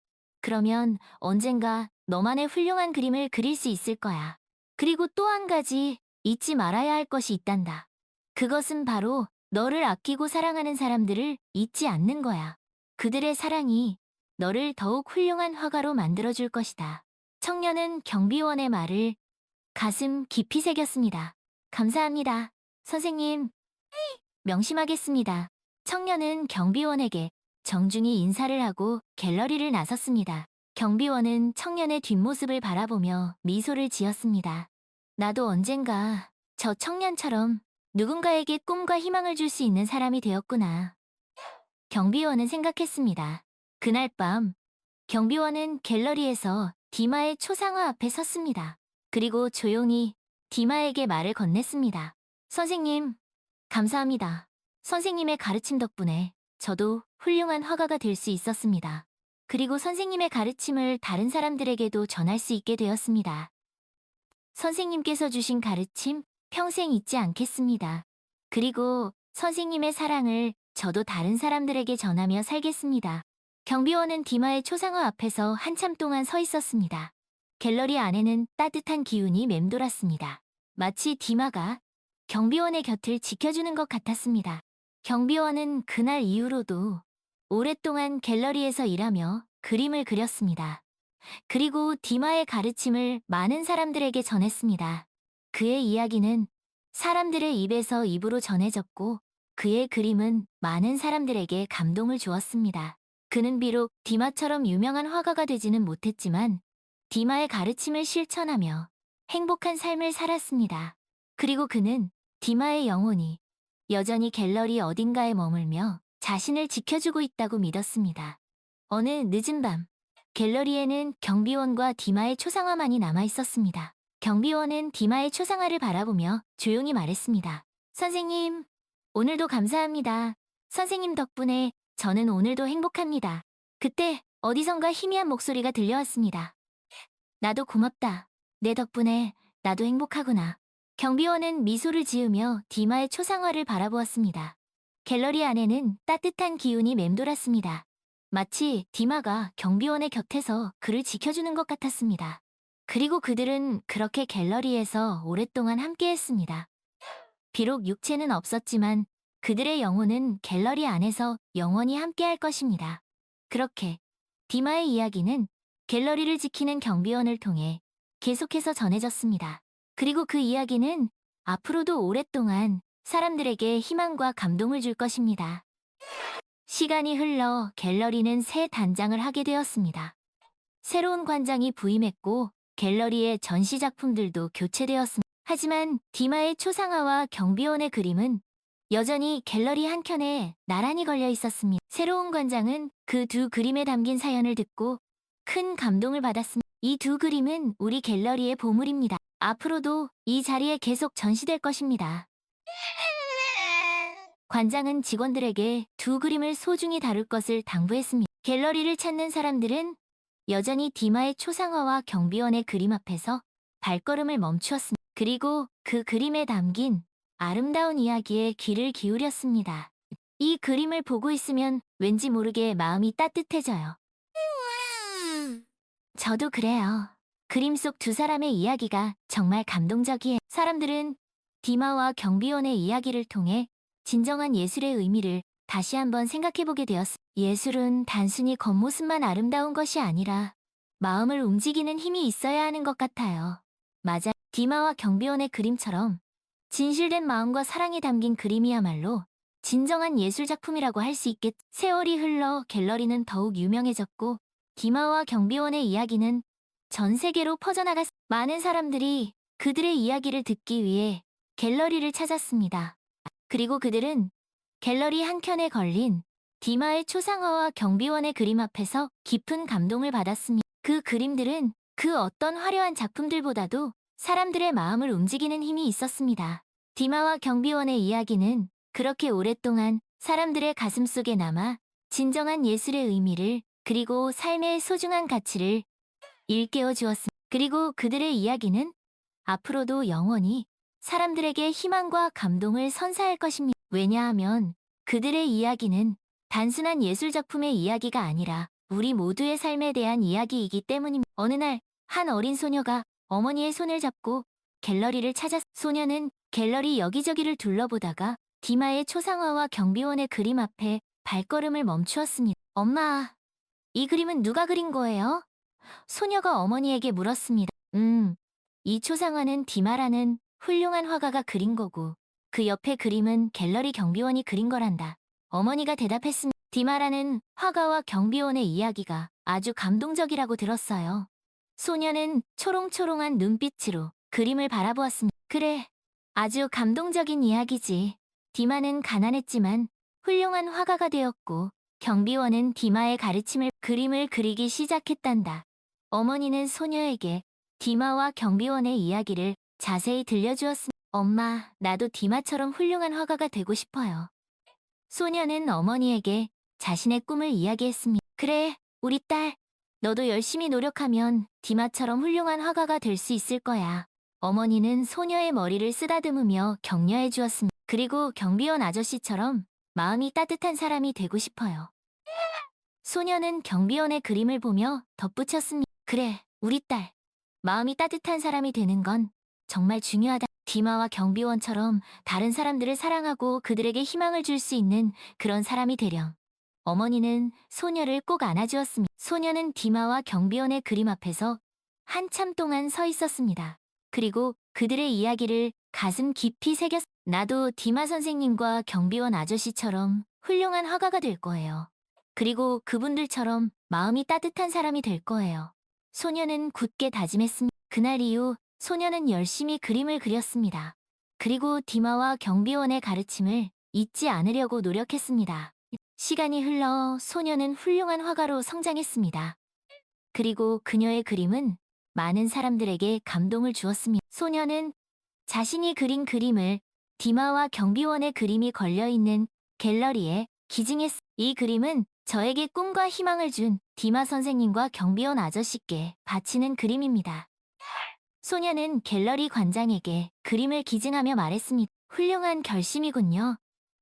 그러면 언젠가 너만의 훌륭한 그림을 그릴 수 있을 거야. 그리고 또 한 가지 잊지 말아야 할 것이 있단다. 그것은 바로 너를 아끼고 사랑하는 사람들을 잊지 않는 거야. 그들의 사랑이 너를 더욱 훌륭한 화가로 만들어줄 것이다. 청년은 경비원의 말을 가슴 깊이 새겼습니다. 감사합니다. 선생님, 명심하겠습니다. 청년은 경비원에게 정중히 인사를 하고 갤러리를 나섰습니다. 경비원은 청년의 뒷모습을 바라보며 미소를 지었습니다. 나도 언젠가 저 청년처럼 누군가에게 꿈과 희망을 줄 수 있는 사람이 되었구나. 경비원은 생각했습니다. 그날 밤, 경비원은 갤러리에서 디마의 초상화 앞에 섰습니다. 그리고 조용히 디마에게 말을 건넸습니다. 선생님, 감사합니다. 선생님의 가르침 덕분에 저도 훌륭한 화가가 될 수 있었습니다. 그리고 선생님의 가르침을 다른 사람들에게도 전할 수 있게 되었습니다. 선생님께서 주신 가르침 평생 잊지 않겠습니다. 그리고 선생님의 사랑을 저도 다른 사람들에게 전하며 살겠습니다. 경비원은 디마의 초상화 앞에서 한참 동안 서 있었습니다. 갤러리 안에는 따뜻한 기운이 맴돌았습니다. 마치 디마가 경비원의 곁을 지켜주는 것 같았습니다. 경비원은 그날 이후로도 오랫동안 갤러리에서 일하며 그림을 그렸습니다. 그리고 디마의 가르침을 많은 사람들에게 전했습니다. 그의 이야기는 사람들의 입에서 입으로 전해졌고 그의 그림은 많은 사람들에게 감동을 주었습니다. 그는 비록 디마처럼 유명한 화가가 되지는 못했지만 디마의 가르침을 실천하며 행복한 삶을 살았습니다. 그리고 그는 디마의 영혼이 여전히 갤러리 어딘가에 머물며 자신을 지켜주고 있다고 믿었습니다. 어느 늦은 밤, 갤러리에는 경비원과 디마의 초상화만이 남아 있었습니다. 경비원은 디마의 초상화를 바라보며 조용히 말했습니다. 선생님, 오늘도 감사합니다. 선생님 덕분에 저는 오늘도 행복합니다. 그때 어디선가 희미한 목소리가 들려왔습니다. 나도 고맙다. 내 덕분에 나도 행복하구나. 경비원은 미소를 지으며 디마의 초상화를 바라보았습니다. 갤러리 안에는 따뜻한 기운이 맴돌았습니다. 마치 디마가 경비원의 곁에서 그를 지켜주는 것 같았습니다. 그리고 그들은 그렇게 갤러리에서 오랫동안 함께했습니다. 비록 육체는 없었지만 그들의 영혼은 갤러리 안에서 영원히 함께할 것입니다. 그렇게 디마의 이야기는 갤러리를 지키는 경비원을 통해 계속해서 전해졌습니다. 그리고 그 이야기는 앞으로도 오랫동안 사람들에게 희망과 감동을 줄 것입니다. 시간이 흘러 갤러리는 새 단장을 하게 되었습니다. 새로운 관장이 부임했고 갤러리의 전시작품들도 교체되었습니다. 하지만 디마의 초상화와 경비원의 그림은 여전히 갤러리 한켠에 나란히 걸려 있었습니다. 새로운 관장은 그 두 그림에 담긴 사연을 듣고 큰 감동을 받았습니다. 이 두 그림은 우리 갤러리의 보물입니다. 앞으로도 이 자리에 계속 전시될 것입니다. 관장은 직원들에게 두 그림을 소중히 다룰 것을 당부했습니다. 갤러리를 찾는 사람들은 여전히 디마의 초상화와 경비원의 그림 앞에서 발걸음을 멈추었습니다. 그리고 그 그림에 담긴 아름다운 이야기에 귀를 기울였습니다. 이 그림을 보고 있으면 왠지 모르게 마음이 따뜻해져요. 저도 그래요. 그림 속 두 사람의 이야기가 정말 감동적이에요. 사람들은 디마와 경비원의 이야기를 통해 진정한 예술의 의미를 다시 한번 생각해보게 되었습니다. 예술은 단순히 겉모습만 아름다운 것이 아니라 마음을 움직이는 힘이 있어야 하는 것 같아요. 맞아. 디마와 경비원의 그림처럼 진실된 마음과 사랑이 담긴 그림이야말로 진정한 예술작품이라고 할 수 있겠. 세월이 흘러 갤러리는 더욱 유명해졌고 디마와 경비원의 이야기는 전 세계로 퍼져나갔. 많은 사람들이 그들의 이야기를 듣기 위해 갤러리를 찾았습니다. 그리고 그들은 갤러리 한켠에 걸린 디마의 초상화와 경비원의 그림 앞에서 깊은 감동을 받았습니다. 그 그림들은 그 어떤 화려한 작품들보다도 사람들의 마음을 움직이는 힘이 있었습니다. 디마와 경비원의 이야기는 그렇게 오랫동안 사람들의 가슴 속에 남아 진정한 예술의 의미를 그리고 삶의 소중한 가치를 일깨워 주었습니다. 그리고 그들의 이야기는 앞으로도 영원히 사람들에게 희망과 감동을 선사할 것입니다. 왜냐하면 그들의 이야기는 단순한 예술작품의 이야기가 아니라 우리 모두의 삶에 대한 이야기이기 때문입니다. 어느 날 한 어린 소녀가 어머니의 손을 잡고 갤러리를 찾았. 소녀는 갤러리 여기저기를 둘러보다가 디마의 초상화와 경비원의 그림 앞에 발걸음을 멈추었습니다. 엄마, 이 그림은 누가 그린 거예요? 소녀가 어머니에게 물었습니다. 이 초상화는 디마라는 훌륭한 화가가 그린 거고 그 옆에 그림은 갤러리 경비원이 그린 거란다. 어머니가 대답했습니다. 디마라는 화가와 경비원의 이야기가 아주 감동적이라고 들었어요. 소녀는 초롱초롱한 눈빛으로 그림을 바라보았습니다. 그래, 아주 감동적인 이야기지. 디마는 가난했지만 훌륭한 화가가 되었고 경비원은 디마의 가르침을 그림을 그리기 시작했단다. 어머니는 소녀에게 디마와 경비원의 이야기를 자세히 들려주었습니다. 엄마, 나도 디마처럼 훌륭한 화가가 되고 싶어요. 소녀는 어머니에게 자신의 꿈을 이야기했습니다. 그래, 우리 딸, 너도 열심히 노력하면 디마처럼 훌륭한 화가가 될 수 있을 거야. 어머니는 소녀의 머리를 쓰다듬으며 격려해 주었습니다. 그리고 경비원 아저씨처럼 마음이 따뜻한 사람이 되고 싶어요. 소녀는 경비원의 그림을 보며 덧붙였습니다. 그래, 우리 딸, 마음이 따뜻한 사람이 되는 건 정말 중요하다. 디마와 경비원처럼 다른 사람들을 사랑하고 그들에게 희망을 줄 수 있는 그런 사람이 되렴. 어머니는 소녀를 꼭 안아주었습니다. 소녀는 디마와 경비원의 그림 앞에서 한참 동안 서 있었습니다. 그리고 그들의 이야기를 가슴 깊이 새겼. 나도 디마 선생님과 경비원 아저씨처럼 훌륭한 화가가 될 거예요. 그리고 그분들처럼 마음이 따뜻한 사람이 될 거예요. 소녀는 굳게 다짐했습니다. 그날 이후 소녀는 열심히 그림을 그렸습니다. 그리고 디마와 경비원의 가르침을 잊지 않으려고 노력했습니다. 시간이 흘러 소녀는 훌륭한 화가로 성장했습니다. 그리고 그녀의 그림은 많은 사람들에게 감동을 주었습니다. 소녀는 자신이 그린 그림을 디마와 경비원의 그림이 걸려있는 갤러리에 기증했습니다. 이 그림은 저에게 꿈과 희망을 준 디마 선생님과 경비원 아저씨께 바치는 그림입니다. 소녀는 갤러리 관장에게 그림을 기증하며 말했습니다. 훌륭한 결심이군요.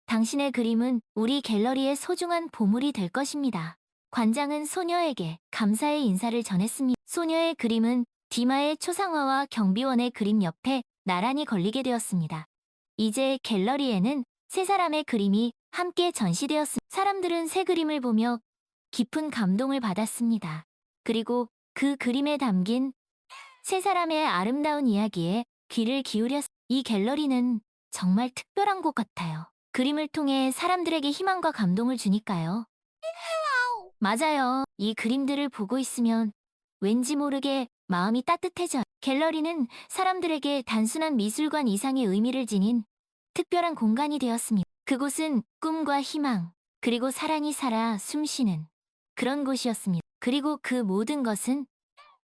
당신의 그림은 우리 갤러리의 소중한 보물이 될 것입니다. 관장은 소녀에게 감사의 인사를 전했습니다. 소녀의 그림은 디마의 초상화와 경비원의 그림 옆에 나란히 걸리게 되었습니다. 이제 갤러리에는 세 사람의 그림이 함께 전시되었습니다. 사람들은 새 그림을 보며 깊은 감동을 받았습니다. 그리고 그 그림에 담긴 세 사람의 아름다운 이야기에 귀를 기울였습니다. 이 갤러리는 정말 특별한 곳 같아요. 그림을 통해 사람들에게 희망과 감동을 주니까요. 맞아요. 이 그림들을 보고 있으면 왠지 모르게 마음이 따뜻해져요. 갤러리는 사람들에게 단순한 미술관 이상의 의미를 지닌 특별한 공간이 되었습니다. 그곳은 꿈과 희망, 그리고 사랑이 살아 숨쉬는 그런 곳이었습니다. 그리고 그 모든 것은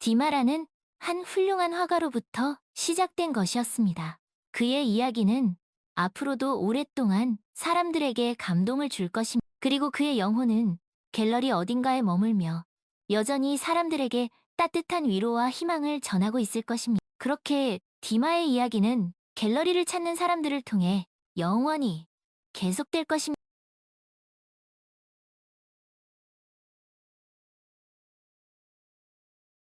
디마라는 한 훌륭한 화가로부터 시작된 것이었습니다. 그의 이야기는 앞으로도 오랫동안 사람들에게 감동을 줄 것입니다. 그리고 그의 영혼은 갤러리 어딘가에 머물며 여전히 사람들에게 따뜻한 위로와 희망을 전하고 있을 것입니다. 그렇게 디마의 이야기는 갤러리를 찾는 사람들을 통해 영원히 계속될 것입니다.